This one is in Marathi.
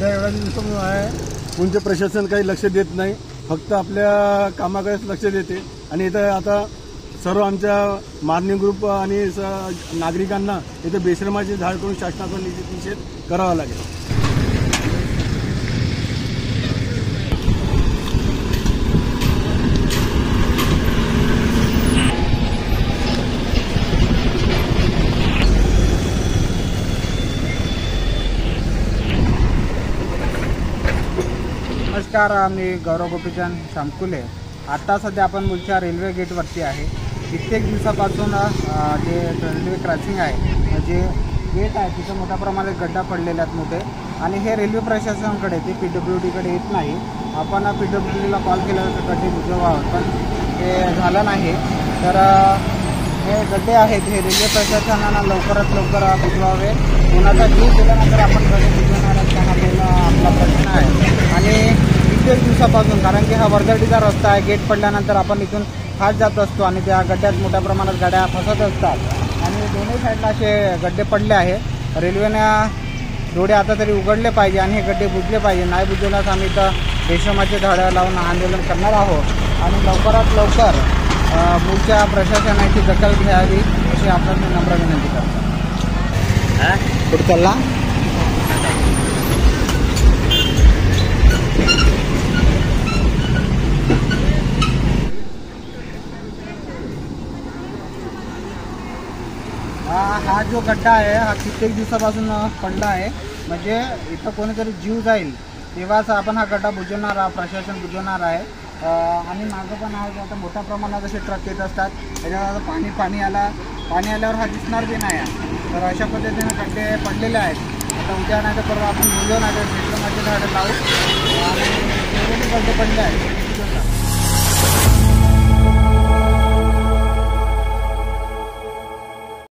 गेल्या एवढ्या दिवसापासून आहे, कोणते प्रशासन काही लक्ष देत नाही, फक्त आपल्या कामाकडेच लक्ष देते. आणि इथं आता सर्व आमच्या मारणी ग्रुप आणि नागरिकांना इथं बेशरमाचे झाड करून शासनाचा निषेध करावा लागेल. नमस्कार, मी गौरव गोपीचंद शामकुले. आता सध्या आपण मूळच्या रेल्वे गेटवरती आहे. कित्येक दिवसापासून जे रेल्वे क्रॉसिंग आहे, जे गेट आहे तिथं मोठ्या प्रमाणात गड्डा पडलेले आहेत मोठे, आणि हे रेल्वे प्रशासनाकडे ते PWDकडे येत नाही. आपण PWDला कॉल केला तर गड्डे बुजवावं, पण ते झालं नाही. तर हे गड्डे आहेत हे रेल्वे प्रशासनानं लवकरात लवकर बुजवावे. कोणाचा जीव गेल्यानंतर आपण गड्डे बुजवणार असताना आपला प्रश्न आहे. आणि कित्येक दिवसापासून, कारण की हा वर्दळीचा रस्ता आहे, गेट पडल्यानंतर आपण इथून फास्ट जात असतो आणि त्या गड्ड्यात मोठ्या प्रमाणात गाड्या फसत असतात. आणि दोन्ही साईडला असे गड्डे पडले आहे. रेल्वेनं डोळे आता तरी उघडले पाहिजे आणि हे गड्डे बुजले पाहिजे. नाही बुजवल्यास आम्ही इथं बेशरमाचे झाडं लावून आंदोलन करणार आहोत. आणि लवकरात लवकर मूळच्या प्रशासनाची दखल घ्यावी अशी आपण नम्र विनंती करतो. पुढे चालला हा जो गड्डा आहे हा कित्येक दिवसापासून पडला आहे. म्हणजे इथं कोणीतरी जीव जाईल तेव्हाच आपण हा गड्डा बुजवणार, प्रशासन बुजवणार आहे. आणि मागं पण आहे आता मोठ्या प्रमाणात असे ट्रक येत असतात, त्याच्यावर पाणी आल्यावर हा दिसणार बी नाही. तर अशा पद्धतीने गड्डे पडलेले आहेत. आता उद्या नाही तर परवा आपण बुजवून नाही तर बेशरमाचे झाडं लावू आणि गड्डे पडले आहेत.